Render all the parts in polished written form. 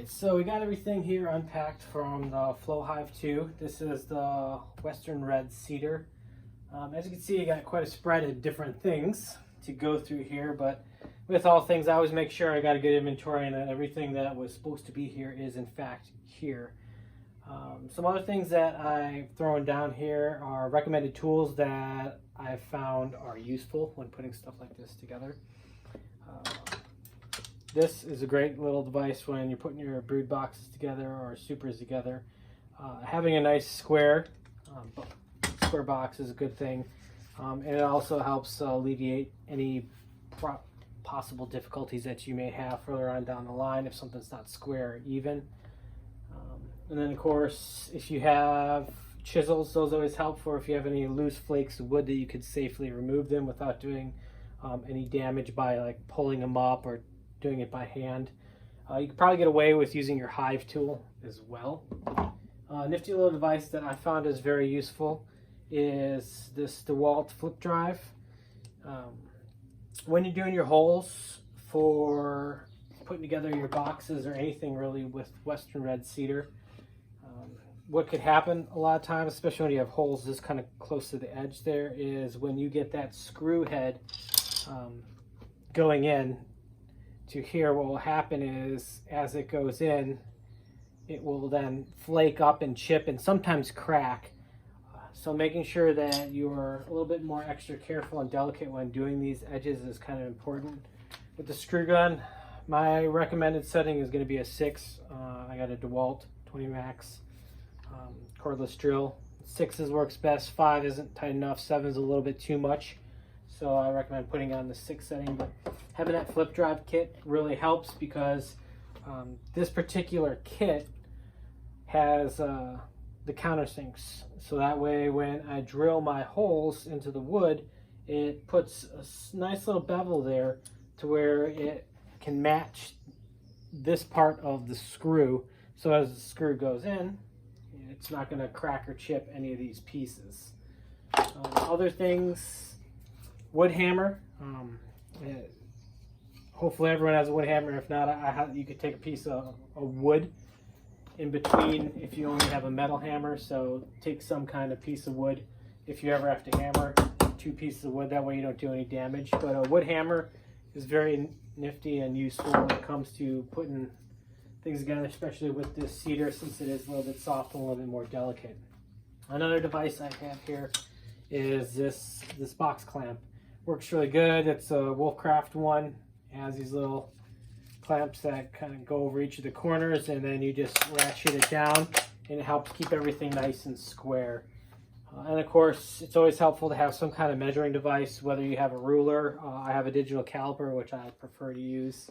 Alright, so we got everything here unpacked from the Hive 2. This is the Western Red Cedar. As you can see, you got quite a spread of different things to go through here, but with all things, I always make sure I got a good inventory and that everything that was supposed to be here is in fact here. Some other things that I've thrown down here are recommended tools that I've found are useful when putting stuff like this together. This is a great little device when you're putting your brood boxes together or supers together. Having a nice square box is a good thing, and it also helps alleviate any possible difficulties that you may have further on down the line if something's not square or even. And then of course, if you have chisels, those always help for if you have any loose flakes of wood that you could safely remove them without doing any damage by like pulling them up or doing it by hand. You can probably get away with using your Hive tool as well. Nifty little device that I found is very useful is this DeWalt flip drive. When you're doing your holes for putting together your boxes or anything really with Western Red Cedar, what could happen a lot of times, especially when you have holes this kind of close to the edge there, is when you get that screw head going in to here, what will happen is as it goes in, it will then flake up and chip and sometimes crack. So making sure that you're a little bit more extra careful and delicate when doing these edges is kind of important. With the screw gun, my recommended setting is going to be a 6. I got a DeWalt 20 max cordless drill. 6 works best, 5 isn't tight enough, 7 is a little bit too much. So I recommend putting on the 6 setting, but having that flip drive kit really helps because this particular kit has the countersinks. So that way when I drill my holes into the wood, it puts a nice little bevel there to where it can match this part of the screw. So as the screw goes in, it's not going to crack or chip any of these pieces. Other things, wood hammer. Hopefully everyone has a wood hammer. If not, you could take a piece of wood in between if you only have a metal hammer. So take some kind of piece of wood if you ever have to hammer 2 pieces of wood. That way you don't do any damage. But a wood hammer is very nifty and useful when it comes to putting things together, especially with this cedar since it is a little bit soft and a little bit more delicate. Another device I have here is this box clamp. Works really good. It's a Wolfcraft one. It has these little clamps that kind of go over each of the corners, and then you just ratchet it down, and it helps keep everything nice and square. And of course, it's always helpful to have some kind of measuring device, whether you have a ruler. I have a digital caliper, which I prefer to use.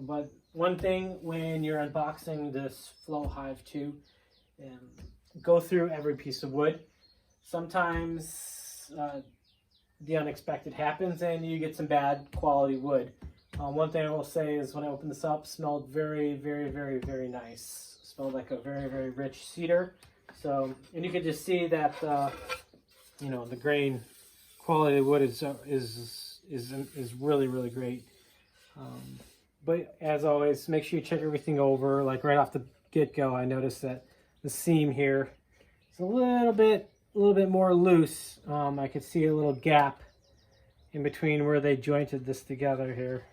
But one thing when you're unboxing this Hive 2, go through every piece of wood. Sometimes the unexpected happens and you get some bad quality wood. One thing I will say is when I opened this up, it smelled very, very, very, very nice. It smelled like a very, very rich cedar. So, and you can just see that the grain quality of wood is really, really great. But as always, make sure you check everything over. Like right off the get-go, I noticed that the seam here is a little bit more loose. I could see a little gap in between where they jointed this together here.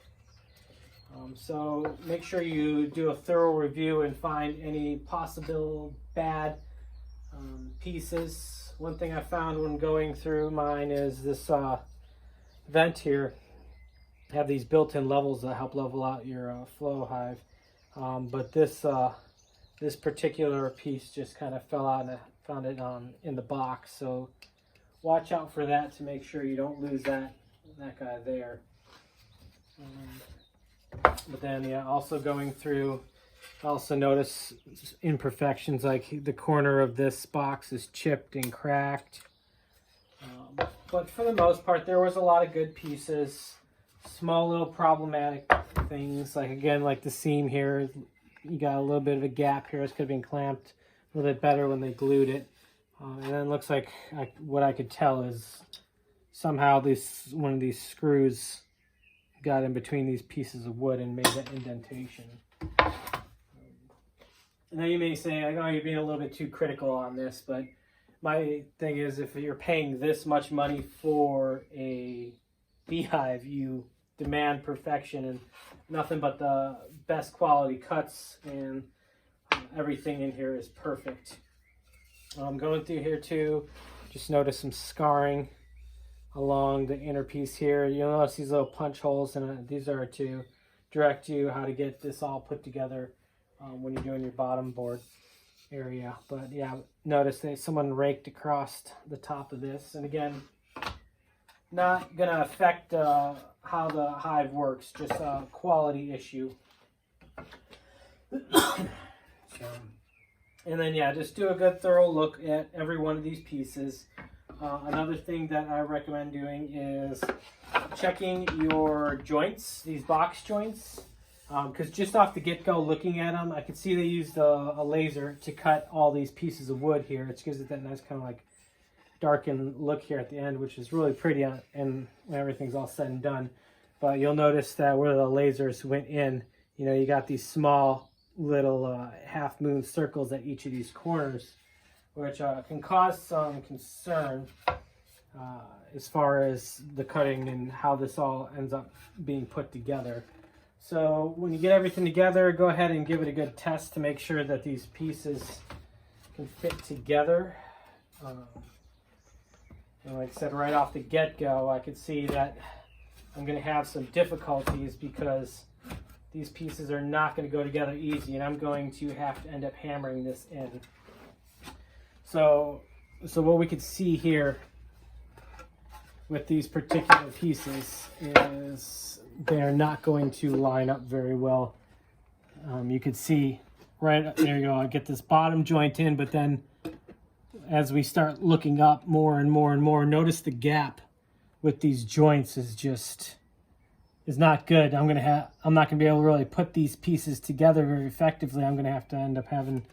So make sure you do a thorough review and find any possible bad pieces. One thing I found when going through mine is this vent here. Have these built-in levels that help level out your flow hive. But this particular piece just kind of fell out, and I found it in the box. So watch out for that to make sure you don't lose that guy there. But then, yeah, also going through, I also notice imperfections, like the corner of this box is chipped and cracked. But for the most part, there was a lot of good pieces. Small little problematic things, like again, like the seam here, you got a little bit of a gap here. This could have been clamped a little bit better when they glued it. And then it looks like what I could tell is somehow one of these screws got in between these pieces of wood and made that indentation. now you may say, I know you're being a little bit too critical on this, but my thing is, if you're paying this much money for a beehive, you demand perfection and nothing but the best quality cuts, and everything in here is perfect. Going through here too, just notice some scarring along the inner piece here. You'll notice these little punch holes, and these are to direct you how to get this all put together when you're doing your bottom board area. But yeah, notice that someone raked across the top of this, and again, not gonna affect how the hive works, just a quality issue. And then yeah, just do a good thorough look at every one of these pieces. Another thing that I recommend doing is checking your joints, these box joints, because just off the get-go looking at them, I could see they used a laser to cut all these pieces of wood here. It gives it that nice kind of like darkened look here at the end, which is really pretty and when everything's all said and done. But you'll notice that where the lasers went in, you know, you got these small little half moon circles at each of these corners, which can cause some concern as far as the cutting and how this all ends up being put together. So when you get everything together, go ahead and give it a good test to make sure that these pieces can fit together. And like I said, right off the get-go, I could see that I'm going to have some difficulties because these pieces are not going to go together easy, and I'm going to have to end up hammering this in. So what we could see here with these particular pieces is they're not going to line up very well. You could see right there you go, I get this bottom joint in, but then as we start looking up more and more and more, notice the gap with these joints is not good. I'm not gonna be able to really put these pieces together very effectively. I'm gonna have to end up having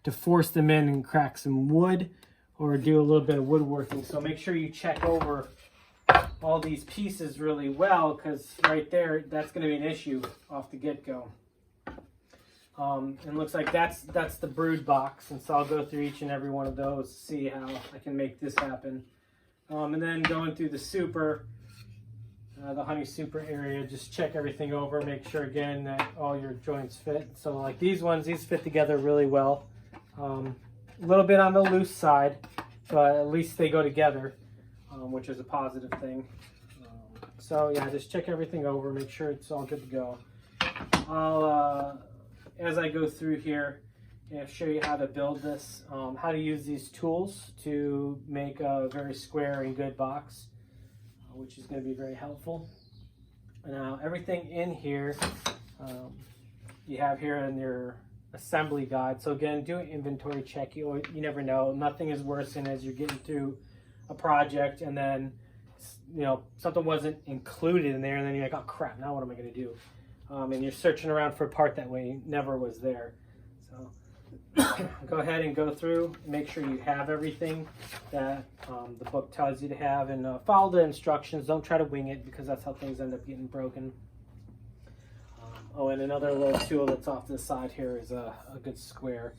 to force them in and crack some wood or do a little bit of woodworking. So make sure you check over all these pieces really well, because right there, that's going to be an issue off the get-go. And looks like that's the brood box, and so I'll go through each and every one of those to see how I can make this happen. And then going through the super, the honey super area, just check everything over, make sure again that all your joints fit. So like these fit together really well. A little bit on the loose side, but at least they go together, which is a positive thing. So yeah, just check everything over, make sure it's all good to go. I'll, as I go through here, show you how to build this, how to use these tools to make a very square and good box, which is going to be very helpful. Now everything in here, you have here in your assembly guide. So again, do an inventory check. You never know. Nothing is worse than as you're getting through a project and then, you know, something wasn't included in there, and then you're like, oh crap, now what am I going to do? And you're searching around for a part that way never was there. So go ahead and go through, make sure you have everything that the book tells you to have, and follow the instructions. Don't try to wing it, because that's how things end up getting broken. Oh, and another little tool that's off to the side here is a good square.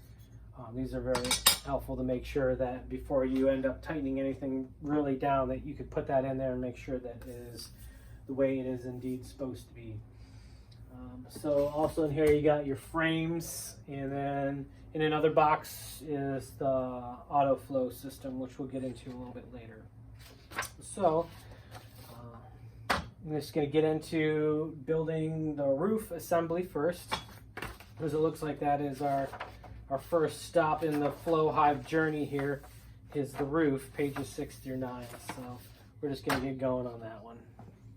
These are very helpful to make sure that before you end up tightening anything really down, that you could put that in there and make sure that it is the way it is indeed supposed to be. So also in here you got your frames, and then in another box is the auto flow system, which we'll get into a little bit later. So I'm just going to get into building the roof assembly first, because it looks like that is our first stop in the Flow Hive journey here, is the roof, pages 6 through 9. So we're just going to get going on that one.